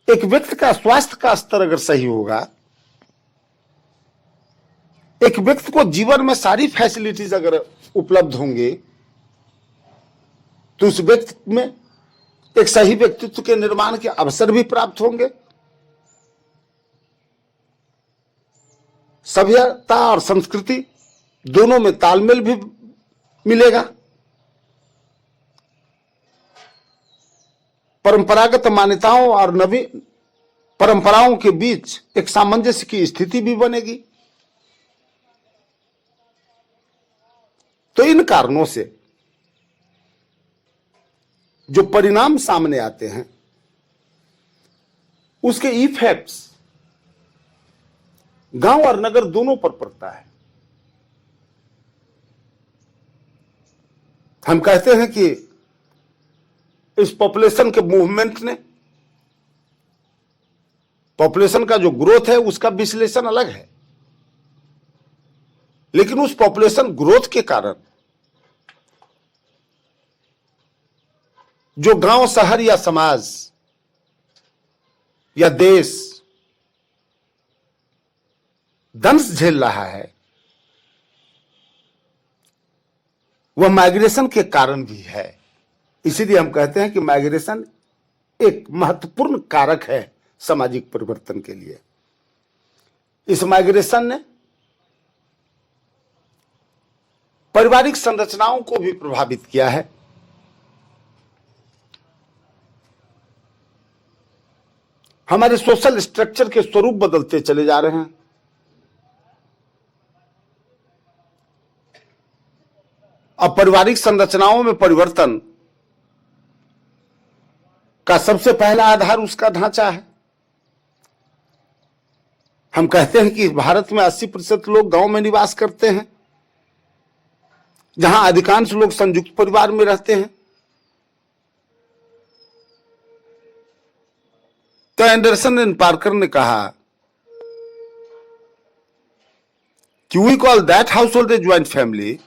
S1: एक व्यक्ति का स्वास्थ्य का स्तर अगर सही होगा, एक व्यक्ति को जीवन में सारी फैसिलिटीज अगर उपलब्ध होंगे, तो उस व्यक्ति में एक सही व्यक्तित्व के निर्माण के अवसर भी प्राप्त होंगे। सभ्यता और संस्कृति दोनों में तालमेल भी मिलेगा। परंपरागत मान्यताओं और नवीन परंपराओं के बीच एक सामंजस्य की स्थिति भी बनेगी। तो इन कारणों से जो परिणाम सामने आते हैं उसके इफेक्ट्स गांव और नगर दोनों पर पड़ता है। हम कहते हैं कि इस पॉपुलेशन के मूवमेंट ने, पॉपुलेशन का जो ग्रोथ है उसका विश्लेषण अलग है, लेकिन उस पॉपुलेशन ग्रोथ के कारण जो गांव, शहर या समाज या देश दंश झेल रहा है, वह माइग्रेशन के कारण भी है। इसीलिए हम कहते हैं कि माइग्रेशन एक महत्वपूर्ण कारक है सामाजिक परिवर्तन के लिए। इस माइग्रेशन ने पारिवारिक संरचनाओं को भी प्रभावित किया है। हमारे सोशल स्ट्रक्चर के स्वरूप बदलते चले जा रहे हैं। अब पारिवारिक संरचनाओं में परिवर्तन का सबसे पहला आधार उसका ढांचा है। हम कहते हैं कि भारत में 80% लोग गांव में निवास करते हैं, जहां अधिकांश लोग संयुक्त परिवार में रहते हैं। तो एंडरसन एंड पार्कर ने कहा कि we call that household a joint family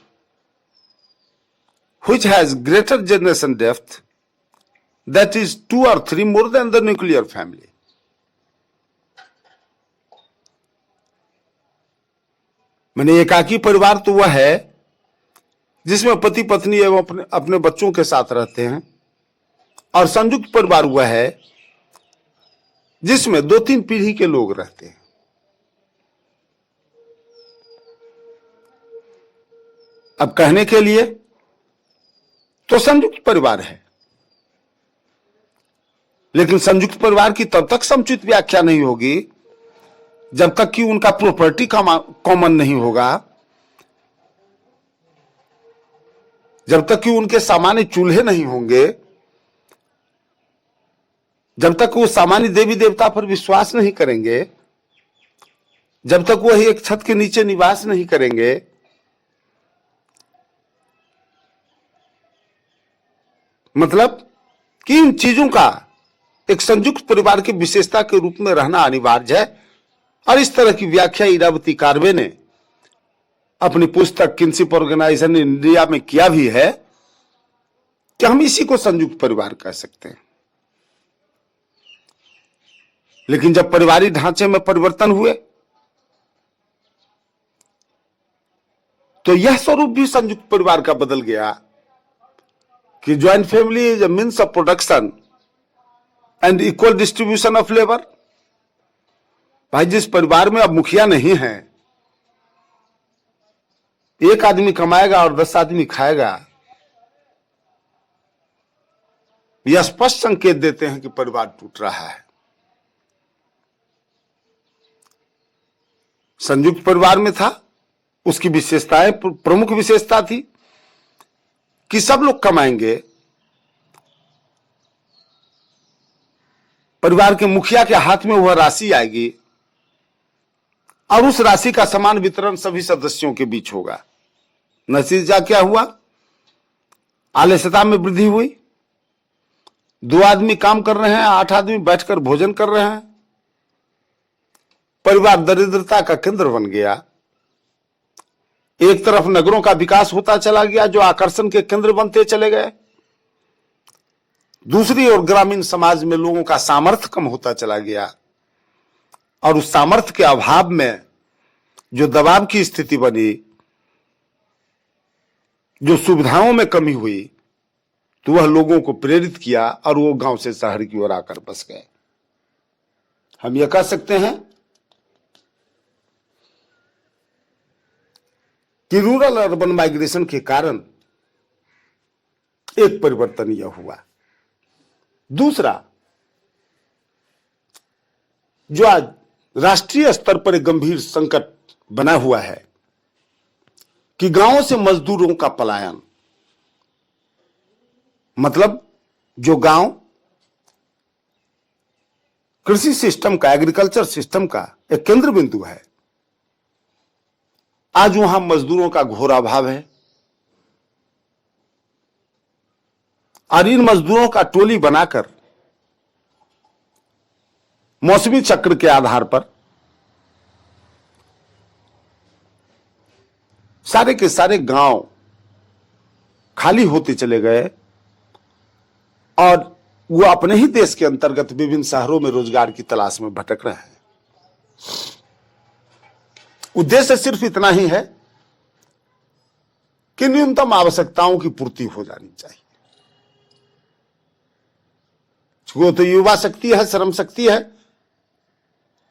S1: which has greater generation depth, that is 2 or 3 more than the nuclear family. मैंने एकाकी परिवार तो वह है जिसमें पति पत्नी एवं अपने बच्चों के साथ रहते हैं, और संयुक्त परिवार वह है जिसमें 2-3 पीढ़ी के लोग रहते हैं। अब कहने के लिए तो संयुक्त परिवार है, लेकिन संयुक्त परिवार की तब तक समुचित व्याख्या नहीं होगी जब तक कि उनका प्रॉपर्टी कॉमन नहीं होगा, जब तक कि उनके सामान्य चूल्हे नहीं होंगे, जब तक वो सामान्य देवी देवता पर विश्वास नहीं करेंगे, जब तक वह एक छत के नीचे निवास नहीं करेंगे, मतलब कि इन चीजों का एक संयुक्त परिवार की विशेषता के रूप में रहना अनिवार्य है। और इस तरह की व्याख्या इरावती कार्वे ने अपनी पुस्तक किनशिप ऑर्गेनाइजेशन इंडिया में किया भी है कि हम इसी को संयुक्त परिवार कह सकते हैं। लेकिन जब पारिवारिक ढांचे में परिवर्तन हुए तो यह स्वरूप भी संयुक्त परिवार का बदल गया कि joint family is a means of production and equal distribution of labour. भाई, जिस परिवार में अब मुखिया नहीं है, एक आदमी कमाएगा और 10 आदमी खाएगा, यह स्पष्ट संकेत देते हैं कि परिवार टूट रहा है। संयुक्त परिवार में था, उसकी विशेषताएं, प्रमुख विशेषता थी कि सब लोग कमाएंगे, परिवार के मुखिया के हाथ में वह राशि आएगी और उस राशि का समान वितरण सभी सदस्यों के बीच होगा। नतीजा क्या हुआ? आलस्यता में वृद्धि हुई। 2 आदमी काम कर रहे हैं, 8 आदमी बैठकर भोजन कर रहे हैं। परिवार दरिद्रता का केंद्र बन गया। एक तरफ नगरों का विकास होता चला गया जो आकर्षण के केंद्र बनते चले गए, दूसरी ओर ग्रामीण समाज में लोगों का सामर्थ्य कम होता चला गया और उस सामर्थ्य के अभाव में जो दबाव की स्थिति बनी, जो सुविधाओं में कमी हुई, तो वह लोगों को प्रेरित किया और वो गांव से शहर की ओर आकर बस गए। हम यह कह सकते हैं कि रूरल अर्बन माइग्रेशन के कारण एक परिवर्तन यह हुआ। दूसरा, जो आज राष्ट्रीय स्तर पर एक गंभीर संकट बना हुआ है कि गांवों से मजदूरों का पलायन, मतलब जो गांव कृषि सिस्टम का, एग्रीकल्चर सिस्टम का एक केंद्र बिंदु है, आज वहां मजदूरों का घोर अभाव है और इन मजदूरों का टोली बनाकर मौसमी चक्र के आधार पर सारे के सारे गांव खाली होते चले गए और वो अपने ही देश के अंतर्गत विभिन्न शहरों में रोजगार की तलाश में भटक रहे हैं। उद्देश्य सिर्फ इतना ही है कि न्यूनतम आवश्यकताओं की पूर्ति हो जानी चाहिए। वो तो युवा शक्ति है, श्रम शक्ति है,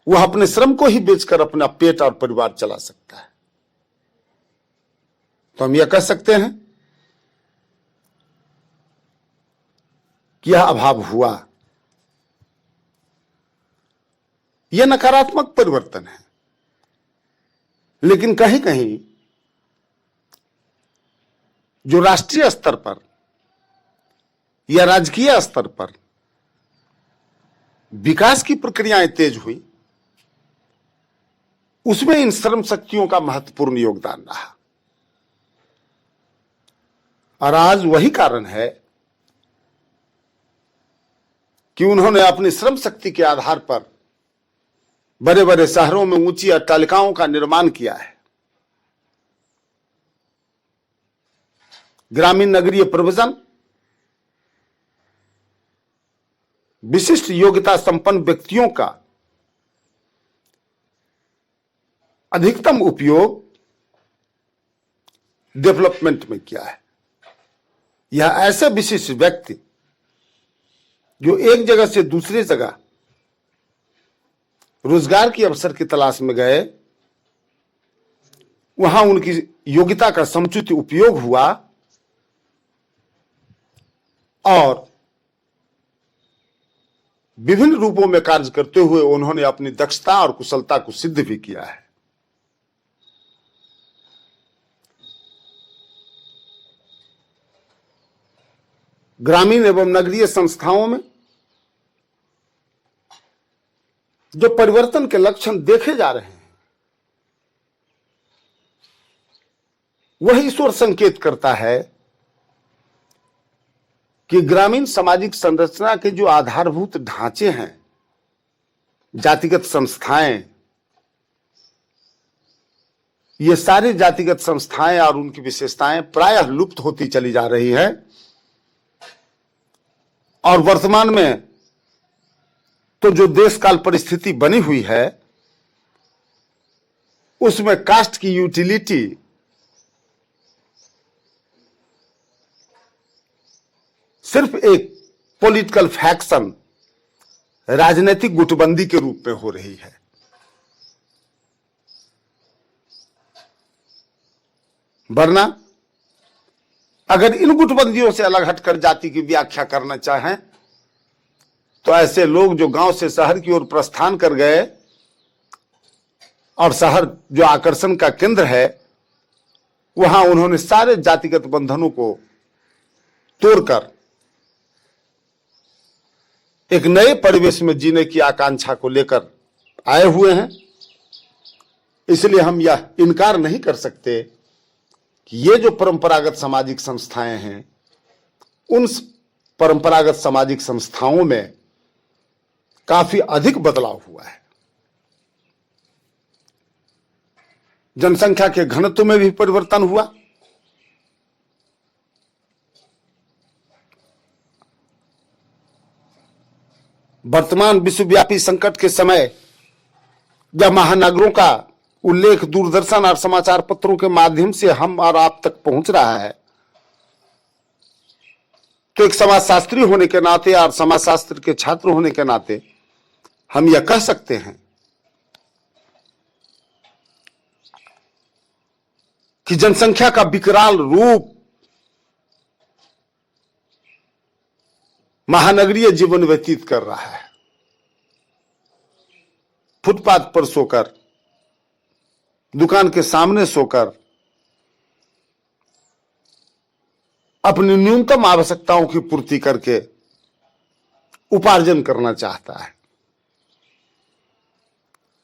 S1: वह अपने श्रम को ही बेचकर अपना पेट और परिवार चला सकता है। तो हम यह कह सकते हैं कि यह अभाव हुआ, यह नकारात्मक परिवर्तन है। लेकिन कहीं कहीं जो राष्ट्रीय स्तर पर या राजकीय स्तर पर विकास की प्रक्रियाएं तेज हुई, उसमें इन श्रम शक्तियों का महत्वपूर्ण योगदान रहा। और आज वही कारण है कि उन्होंने अपनी श्रम शक्ति के आधार पर बड़े बड़े शहरों में ऊंची अट्टालिकाओं का निर्माण किया है। ग्रामीण नगरीय प्रवचन, विशिष्ट योग्यता संपन्न व्यक्तियों का अधिकतम उपयोग डेवलपमेंट में किया है। यह ऐसे विशिष्ट व्यक्ति जो एक जगह से दूसरी जगह रोजगार की अवसर की तलाश में गए, वहां उनकी योग्यता का समुचित उपयोग हुआ और विभिन्न रूपों में कार्य करते हुए उन्होंने अपनी दक्षता और कुशलता को सिद्ध भी किया है। ग्रामीण एवं नगरीय संस्थाओं में जो परिवर्तन के लक्षण देखे जा रहे हैं, वह ईश्वर संकेत करता है कि ग्रामीण सामाजिक संरचना के जो आधारभूत ढांचे हैं, जातिगत संस्थाएं, ये सारी जातिगत संस्थाएं और उनकी विशेषताएं प्रायः लुप्त होती चली जा रही है और वर्तमान में तो जो देश काल परिस्थिति बनी हुई है उसमें कास्ट की यूटिलिटी सिर्फ एक पॉलिटिकल फैक्शन, राजनीतिक गुटबंदी के रूप में हो रही है। वरना अगर इन गुटबंदियों से अलग हटकर जाति की व्याख्या करना चाहें तो ऐसे लोग जो गांव से शहर की ओर प्रस्थान कर गए और शहर जो आकर्षण का केंद्र है, वहां उन्होंने सारे जातिगत बंधनों को तोड़कर एक नए परिवेश में जीने की आकांक्षा को लेकर आए हुए हैं। इसलिए हम यह इनकार नहीं कर सकते कि ये जो परंपरागत सामाजिक संस्थाएं हैं, उन परंपरागत सामाजिक संस्थाओं में काफी अधिक बदलाव हुआ है। जनसंख्या के घनत्व में भी परिवर्तन हुआ। वर्तमान विश्वव्यापी संकट के समय जब महानगरों का उल्लेख दूरदर्शन और समाचार पत्रों के माध्यम से हम और आप तक पहुंच रहा है, तो एक समाजशास्त्री होने के नाते और समाजशास्त्र के छात्र होने के नाते हम यह कह सकते हैं कि जनसंख्या का विकराल रूप महानगरीय जीवन व्यतीत कर रहा है। फुटपाथ पर सोकर, दुकान के सामने सोकर अपनी न्यूनतम आवश्यकताओं की पूर्ति करके उपार्जन करना चाहता है।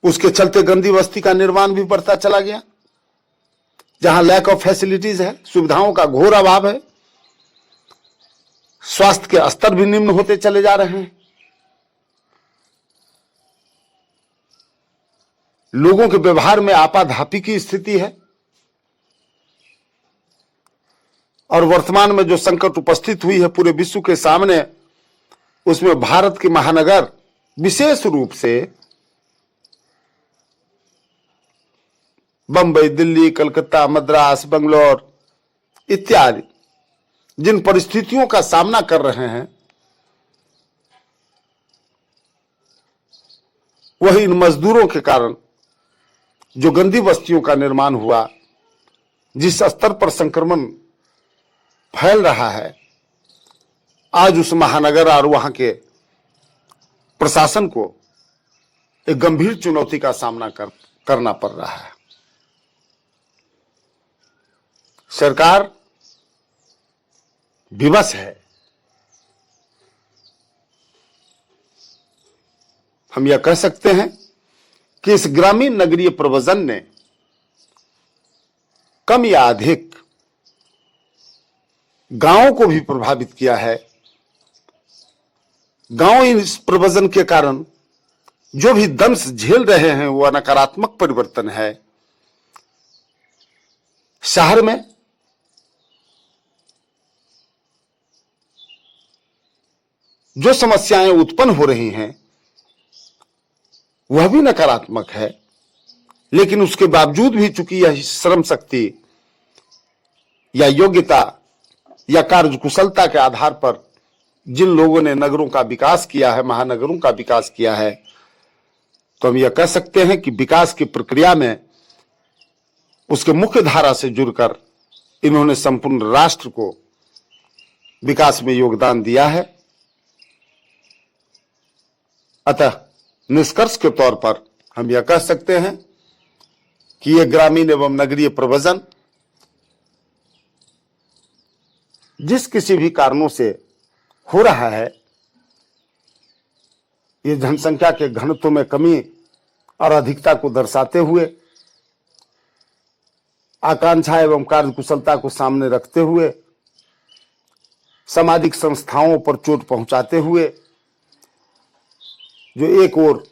S1: उसके चलते गंदी बस्ती का निर्माण भी बढ़ता चला गया, जहां लैक ऑफ फैसिलिटीज है, सुविधाओं का घोर अभाव है, स्वास्थ्य के स्तर भी निम्न होते चले जा रहे हैं, लोगों के व्यवहार में आपाधापी की स्थिति है और वर्तमान में जो संकट उपस्थित हुई है पूरे विश्व के सामने, उसमें भारत के महानगर विशेष रूप से बंबई, दिल्ली, कलकत्ता, मद्रास, बंगलौर इत्यादि जिन परिस्थितियों का सामना कर रहे हैं, वही इन मजदूरों के कारण जो गंदी बस्तियों का निर्माण हुआ, जिस स्तर पर संक्रमण फैल रहा है, आज उस महानगर और वहां के प्रशासन को एक गंभीर चुनौती का सामना करना पड़ रहा है। सरकार विवश है। हम यह कह सकते हैं कि इस ग्रामीण नगरीय प्रवचन ने कम या अधिक गांवों को भी प्रभावित किया है। गांव इस प्रवचन के कारण जो भी दंश झेल रहे हैं वह नकारात्मक परिवर्तन है। शहर में जो समस्याएं उत्पन्न हो रही हैं वह भी नकारात्मक है, लेकिन उसके बावजूद भी चूंकि यह श्रम शक्ति या योग्यता या कार्यकुशलता के आधार पर जिन लोगों ने नगरों का विकास किया है, महानगरों का विकास किया है, तो हम यह कह सकते हैं कि विकास की प्रक्रिया में उसके मुख्य धारा से जुड़कर इन्होंने संपूर्ण राष्ट्र को विकास में योगदान दिया है। अतः निष्कर्ष के तौर पर हम यह कह सकते हैं कि यह ग्रामीण एवं नगरीय प्रव्रजन जिस किसी भी कारणों से हो रहा है, ये जनसंख्या के घनत्व में कमी और अधिकता को दर्शाते हुए, आकांक्षा एवं कार्यकुशलता को सामने रखते हुए, सामाजिक संस्थाओं पर चोट पहुंचाते हुए, जो एक ओर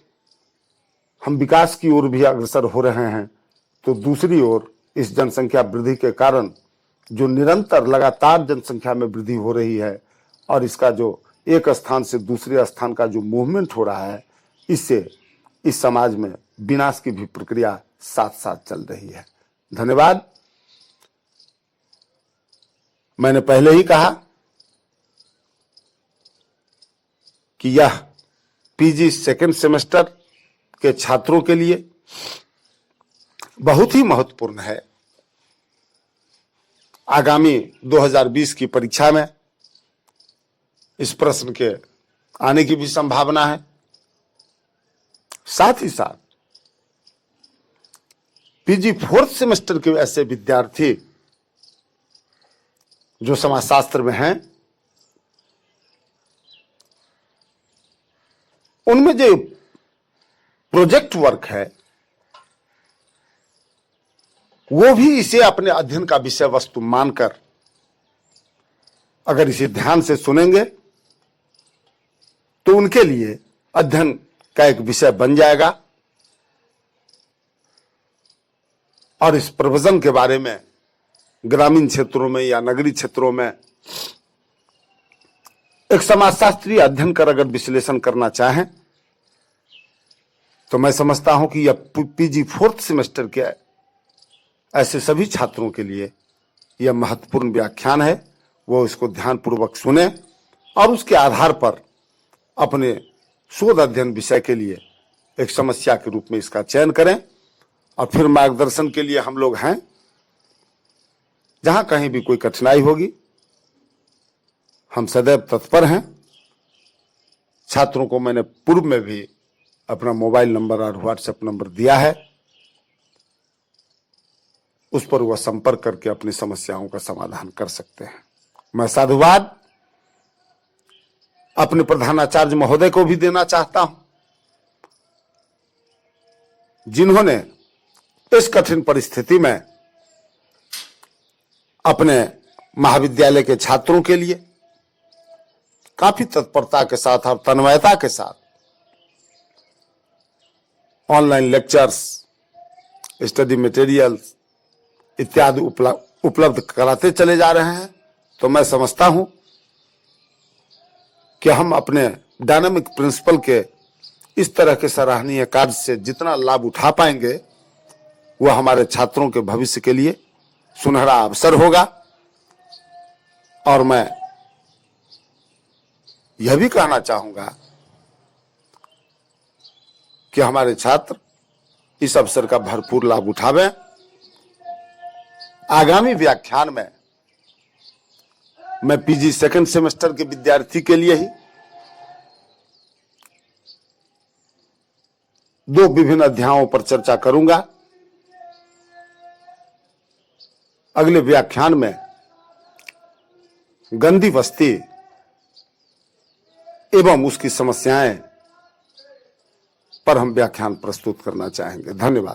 S1: हम विकास की ओर भी अग्रसर हो रहे हैं, तो दूसरी ओर इस जनसंख्या वृद्धि के कारण जो निरंतर लगातार जनसंख्या में वृद्धि हो रही है और इसका जो एक स्थान से दूसरे स्थान का जो मूवमेंट हो रहा है, इससे इस समाज में विनाश की भी प्रक्रिया साथ साथ चल रही है। धन्यवाद। मैंने पहले ही कहा कि यह पीजी सेकेंड सेमेस्टर के छात्रों के लिए बहुत ही महत्वपूर्ण है। आगामी 2020 की परीक्षा में इस प्रश्न के आने की भी संभावना है। साथ ही साथ पीजी फोर्थ सेमेस्टर के ऐसे विद्यार्थी जो समाजशास्त्र में हैं, उनमें जो प्रोजेक्ट वर्क है वो भी इसे अपने अध्ययन का विषय वस्तु मानकर अगर इसे ध्यान से सुनेंगे तो उनके लिए अध्ययन का एक विषय बन जाएगा और इस प्रव्रजन के बारे में ग्रामीण क्षेत्रों में या नगरीय क्षेत्रों में एक समाजशास्त्रीय अध्ययन कर अगर विश्लेषण करना चाहें तो मैं समझता हूं कि यह पीजी फोर्थ सेमेस्टर के ऐसे सभी छात्रों के लिए यह महत्वपूर्ण व्याख्यान है। वो इसको ध्यानपूर्वक सुने और उसके आधार पर अपने शोध अध्ययन विषय के लिए एक समस्या के रूप में इसका चयन करें और फिर मार्गदर्शन के लिए हम लोग हैं। जहां कहीं भी कोई कठिनाई होगी हम सदैव तत्पर हैं। छात्रों को मैंने पूर्व में भी अपना मोबाइल नंबर और व्हाट्सएप नंबर दिया है, उस पर वह संपर्क करके अपनी समस्याओं का समाधान कर सकते हैं। मैं साधुवाद अपने प्रधानाचार्य महोदय को भी देना चाहता हूं, जिन्होंने इस कठिन परिस्थिति में अपने महाविद्यालय के छात्रों के लिए काफी तत्परता के साथ और तन्मयता के साथ ऑनलाइन लेक्चर्स, स्टडी मटेरियल्स इत्यादि उपलब्ध कराते चले जा रहे हैं। तो मैं समझता हूं कि हम अपने डायनामिक प्रिंसिपल के इस तरह के सराहनीय कार्य से जितना लाभ उठा पाएंगे वह हमारे छात्रों के भविष्य के लिए सुनहरा अवसर होगा। और मैं यह भी कहना चाहूंगा कि हमारे छात्र इस अवसर का भरपूर लाभ उठावें। आगामी व्याख्यान में मैं पीजी सेकंड सेमेस्टर के विद्यार्थी के लिए ही 2 विभिन्न अध्यायों पर चर्चा करूंगा। अगले व्याख्यान में गंदी बस्ती एवं उसकी समस्याएं पर हम व्याख्यान प्रस्तुत करना चाहेंगे। धन्यवाद।